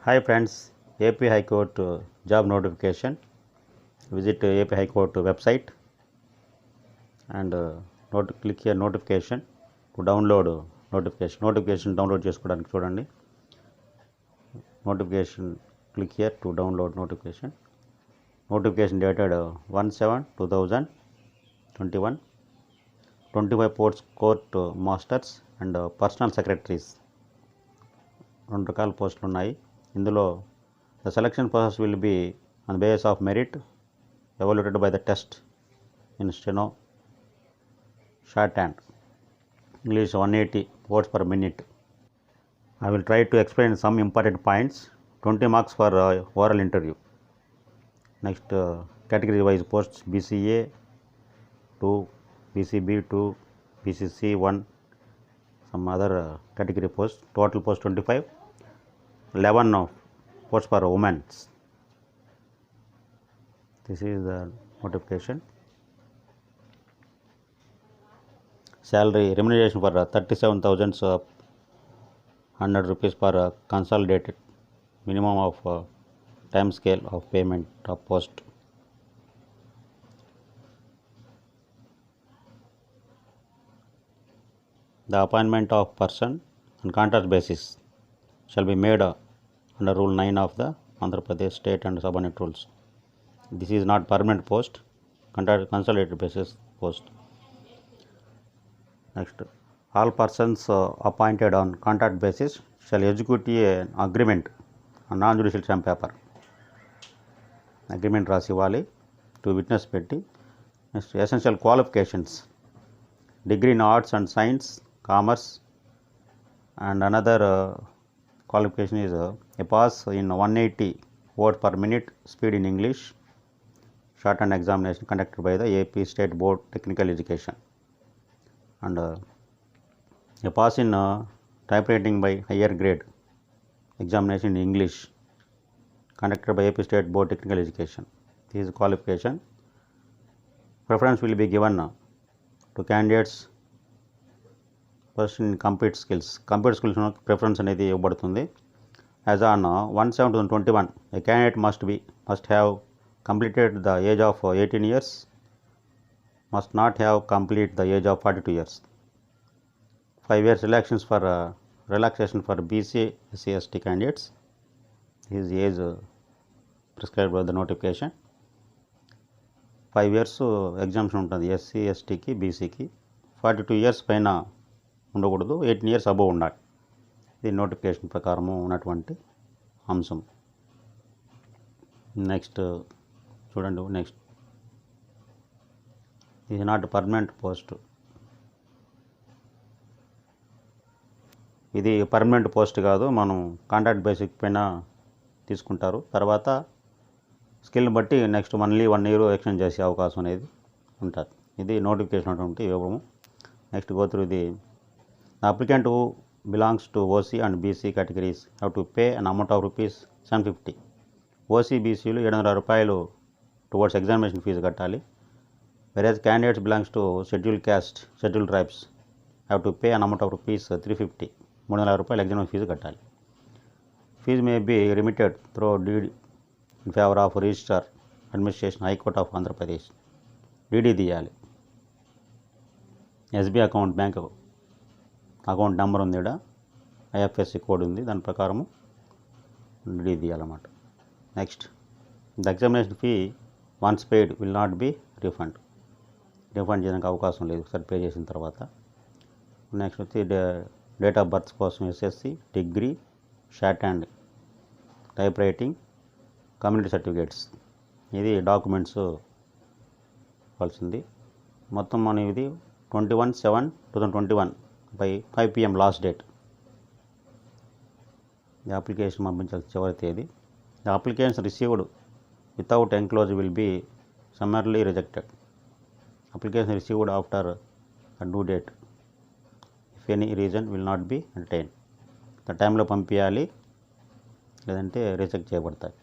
Hi friends, AP High Court job notification. Visit AP High Court website and click here notification to download notification. Notification download చేసుకోవడానికి చూడండి. Notification click here to download notification. Notification dated 1/7/2021. 25 posts court masters and personal secretaries. 2 రకాల పోస్టులు ఉన్నాయి. ఇందులో the selection process will be on the basis of merit evaluated by the test in steno, shorthand, English 180 words per minute. I will try to explain some important points. 20 marks for oral interview. Next category wise posts: BCA 2, BCB 2, BCC 1, some other category posts. Total post 25. 11 posts for women. This is the notification. Salary remuneration for 37,100 rupees per consolidated. Minimum of time scale of payment of post. The appointment of person on contract basis shall be made under Rule 9 of the Andhra Pradesh State and Subordinate Rules. This is not permanent post, consolidated basis post. Next, all persons appointed on contract basis shall execute an agreement on non-judicial stamp paper. Agreement రాసి ఇవ్వాలి to witness పెట్టి. Next, essential qualifications: degree in arts and science, commerce, and another qualification is a pass in 180 words per minute speed in English, shorthand examination conducted by the AP State Board Technical Education, and a pass in typewriting by higher grade examination in English conducted by AP State Board Technical Education. This is qualification. Preference will be given to candidates first in computer skills. Computer skills preference అనేది ఇవ్వబడుతుంది. As on 1/7/2021, a candidate must have completed the age of 18 years, must not have completed the age of 42 years. 5 years relaxation for BC SC/ST candidates. His age prescribed by the notification. 5 years exemption ఉంటుంది SC STకి BCకి. 42 years పైన ఉండకూడదు, 18 years above ఉండాలి. ఇది notification ప్రకారము ఉన్నటువంటి అంశం. Next చూడండి. Next, ఇది నాట్ పర్మనెంట్ పోస్ట్. ఇది పర్మనెంట్ పోస్ట్ కాదు, మనం కాంట్రాక్ట్ బేసిక్ పైన తీసుకుంటారు. తర్వాత స్కిల్ని బట్టి నెక్స్ట్ మళ్ళీ 1 year ఎక్స్టెండ్ చేసే అవకాశం అనేది ఉంటుంది. ఇది నోటిఫికేషన్ అటువంటి వివరము. Next go through the applicant who belongs to OC and BC categories have to pay an amount of rupees 750. OC BCలు 700 రూపాయలు towards examination fees కట్టాలి. whereas candidates belongs to scheduled caste, scheduled tribes have to pay an amount of rupees 350. 300 రూపాయలు examination fees కట్టాలి. Fees may be remitted through deed in favor of Registrar Administration, High Court of Andhra Pradesh. DD తీయాలి. SBI account, bank account number ఉంది, ఇక్కడ IFSC code ఉంది, దాని ప్రకారము DD తీయాలన్నమాట. Next, the examination fee once paid will not be refund చేయడానికి అవకాశం లేదు ఒకసారి పే చేసిన తర్వాత. నెక్స్ట్ వచ్చి డేట్ ఆఫ్ బర్త్ కోసం SSC, degree, shorthand, typewriting, community certificates, ఇది డాక్యుమెంట్స్ ఇవ్వాల్సింది. మొత్తం మనం ఇది 21/7/2021 by 5 PM last date. The application పంపించాల్సిన చివరి తేదీ. The application received without enclose will be summarily rejected. Application received after the due date if any reason will not be entertain. The టైంలో పంపించాలి, లేదంటే రిజెక్ట్ చేయబడతాయి.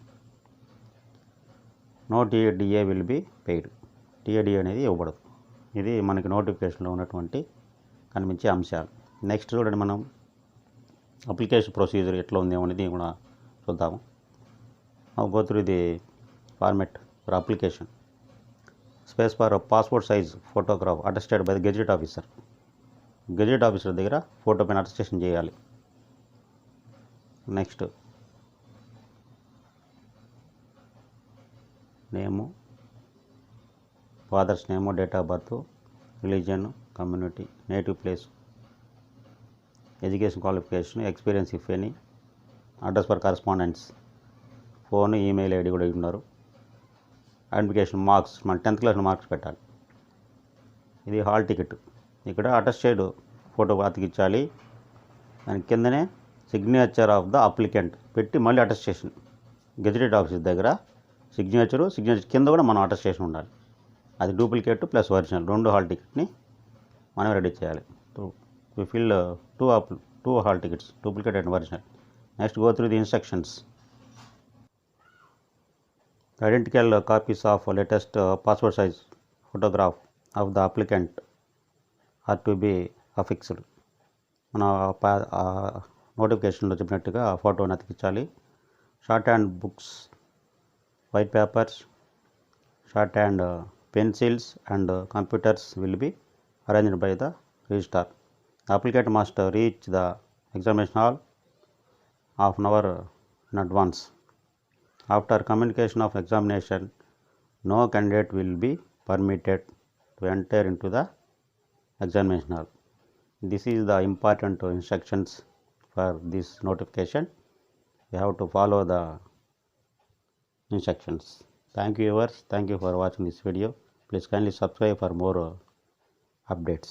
No TA DA will be paid. TA DA అనేది ఇవ్వబడదు. ఇది మనకి నోటిఫికేషన్లో ఉన్నటువంటి కనిపించే అంశాలు. నెక్స్ట్ చూడండి, మనం అప్లికేషన్ ప్రొసీజర్ ఎట్లా ఉంది అనేది కూడా చూద్దాము. Now go through the format for application. Space for a passport size photograph attested by the gazette officer. Gazette officer దగ్గర ఫోటో పైన అటెస్టేషన్ చేయాలి. Next name, fathers name, date of birth, religion, community, native place, education qualification, experience if any, address for correspondence, phone, email ID కూడా ఉన్నారు. Identification marks, మన 10th class marks పెట్టాలి. ఇది hall ticket. ఇక్కడ attested photo అతికించాలి. దాని కిందనే signature of the applicant పెట్టి మళ్ళీ అటెస్టేషన్. గెజిటెడ్ ఆఫీసర్ దగ్గర సిగ్నేచర్ కింద కూడా మనం అటెస్టేషన్ ఉండాలి. అది డూప్లికేట్ ప్లస్ ఒరిజినల్ 2 హాల్ టికెట్ని మనం రెడీ చేయాలి. We fill 2 hall tickets, duplicate and original. Next go through the instructions. Identical copies of latest passport size photograph of the applicant are to be affixed. మన నోటిఫికేషన్లో చెప్పినట్టుగా ఆ ఫోటోని అతికించాలి. Shorthand books, white papers, shorthand pencils and computers will be arranged by the registrar. The applicant must reach the examination hall half an hour in advance. After communication of examination, no candidate will be permitted to enter into the examination hall. This is the important instructions for this notification. You have to follow the instructions. Thank you viewers. Thank you for watching this video. Please kindly subscribe for more updates.